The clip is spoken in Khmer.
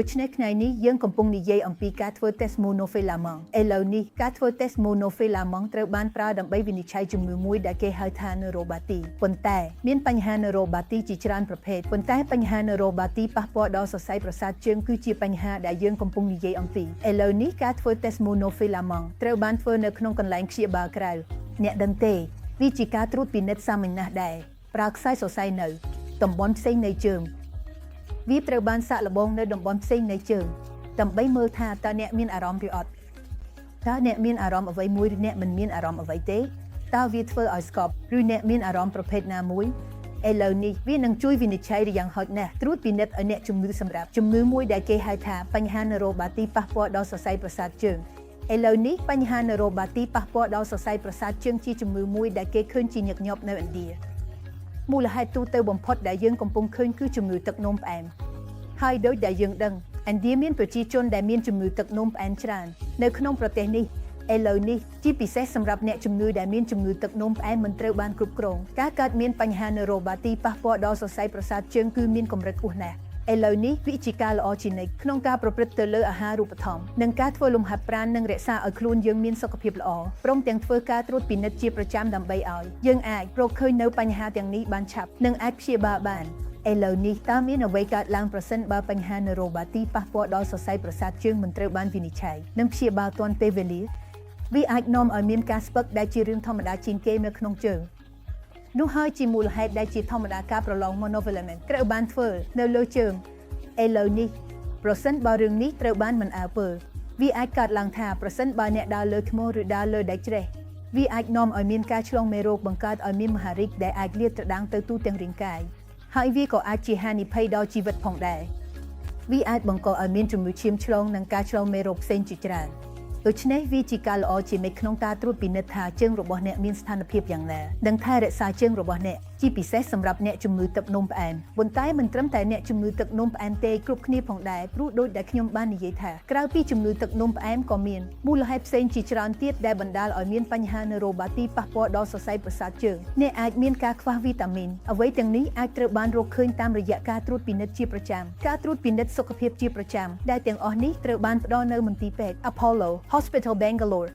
ដូច្នេះថ្ងៃនេះយើងកំពុងនិយាយអំពីការធ្វើ test monofilament ឥឡូវនេះការធ្វើ test monofilament ត្រូវបានប្រើដើម្បីវិនិច្ឆ័យជំងឺមួយដែលគេហៅថា neuropathy ប៉ុន្តែមានបញ្ហា neuropathy ជាច្រើនប្រភេទប៉ុន្តែបញ្ហា neuropathy ប៉ះពាល់ដល់សរសៃប្រសាទជើងគឺជាបញ្ហាដែលយើងកំពុងនិយាយអំពីឥឡូវនេះការធ្វើ test monofilament ត្រូវបានធ្វើនៅក្នុងកន្លែងព្យាបាលក្រៅអ្នកដឹងទេវាជាការត្រួតពិនិត្យសាមញ្ញណាស់ដែរប្រើខ្សែសរសៃនៅតំបន់ផ្សេងនៃជើងវាត្រូវបានសាកល្បងនៅតំបន់ផ្សេងនៃជើងដើម្បីមើលថាតើអ្នកមានអារម្មណ៍ឬអត់តើអ្នកមានអារម្មណ៍អ្វីមួយឬអ្នកមិនមានអារម្មណ៍អ្វីទេតើវាធ្វើឲ្យស្កប់ឬអ្នកមានអារម្មណ៍ប្រភេទណាមួយឥឡូវនេះវានឹងជួយវិនិច្ឆ័យយ៉ាងហោចណាស់ត្រួតពិនិត្យឲ្យអ្នកជំងឺសម្រាប់ជំងឺមួយដែលគេហៅថាបញ្ហា neuropathy ប៉ះពាល់ដល់សរសៃប្រសាទជើងឥឡូវនេះបញ្ហា neuropathy ប៉ះពាល់ដល់សរសៃប្រសាទជើងជាជំងឺមួយដែលគេឃើញជាញឹកញាប់នៅឥណ្ឌាមូលហេតុទូទៅបំផុតដែលយើងកំពុងឃើញគឺជំងឺទឹកនោមផ្អែមហើយដូចដែលយើងដឹងឥណ្ឌាមានប្រជាជនដែលមានជំងឺទឹកនោមផ្អែមច្រើននៅក្នុងប្រទេសនេះឥឡូវនេះជាពិសេសសម្រាប់អ្នកជំងឺដែលមានជំងឺទឹកនោមផ្អែមមិនត្រូវបានគ្រប់គ្រងការកើតមានបញ្ហា neuropathy ប៉ះពាល់ដល់សរសៃប្រសាទជើងគឺមានកម្រិតខ្ពស់ណាស់ឥឡូវនេះវាជាការល្អជានិច្ចក្នុងការប្រព្រឹត្តទៅលើអាហារូបត្ថម្ភនិងការធ្វើលំហាត់ប្រាណនិងរក្សាឲ្យខ្លួនយើងមានសុខភាពល្អព្រមទាំងធ្វើការត្រួតពិនិត្យជាប្រចាំដើម្បីឲ្យយើងអាចរកឃើញនៅបញ្ហាទាំងនេះបានឆាប់និងអាចព្យាបាលបានឥឡូវនេះតើមានអ្វីកើតឡើងប្រសិនបើបញ្ហា neuropathy ប៉ះពាល់ដល់សរសៃប្រសាទជើងមិនត្រូវបានវិនិច្ឆ័យនិងព្យាបាលទាន់ពេលវេលាវាអាចនាំឲ្យមានការស្ពឹកដែលជារឿងធម្មតាជាងគេនៅក្នុងជើងនោះហើយជាមូលហេតុដែលជាធម្មតាការប្រឡង monofilament ត្រូវបានធ្វើនៅលើជើងឥឡូវនេះប្រសិនបើរឿងនេះត្រូវបានមិនអើពើវាអាចកើតឡើងថាប្រសិនបើអ្នកដើរលើថ្មឬដើរលើដែកជ្រេះវាអាចនាំឲ្យមានការឆ្លងមេរោគបង្កើតឲ្យមានមហារីកដែលអាចលាតត្រដាងទៅទូទាំងរាងកាយហើយវាក៏អាចជាហានិភ័យដល់ជីវិតផងដែរវាអាចបង្កឲ្យមានជំងឺឈាមឆ្លងនិងការឆ្លងមេរោគផ្សេងជាច្រើនដូច្នេះវាជាការល្អជានិច្ចក្នុងការត្រួតពិនិត្យថាជើងរបស់អ្នកមានស្ថានភាពយ៉ាងណានិងថែរក្សាជើងរបស់អ្នកជាពិសេសសម្រាប់អ្នកជំងឺទឹកនោមផ្អែមប៉ុន្តែមិនត្រឹមតែអ្នកជំងឺទឹកនោមផ្អែមទេគ្រប់គ្នាផងដែរព្រោះដូចដែលខ្ញុំបាននិយាយថាក្រៅពីជំងឺទឹកនោមផ្អែមក៏មានមូលហេតុផ្សេងជាច្រើនទៀតដែលបណ្ដាលឲ្យមានបញ្ហា neuropathy ប៉ះពាល់ដល់សរសៃប្រសាទជើងអ្នកអាចមានការខ្វះវីតាមីនអ្វីទាំងនេះអាចត្រូវបានរកឃើញតាមរយៈការត្រួតពិនិត្យជាប្រចាំការត្រួតពិនិត្យសុខភាពជាប្រចាំដែលទាំងអស់នេះត្រូវបានផ្ដល់នៅមន្ទីរពេទ្យ Apollo Hospital Bangalore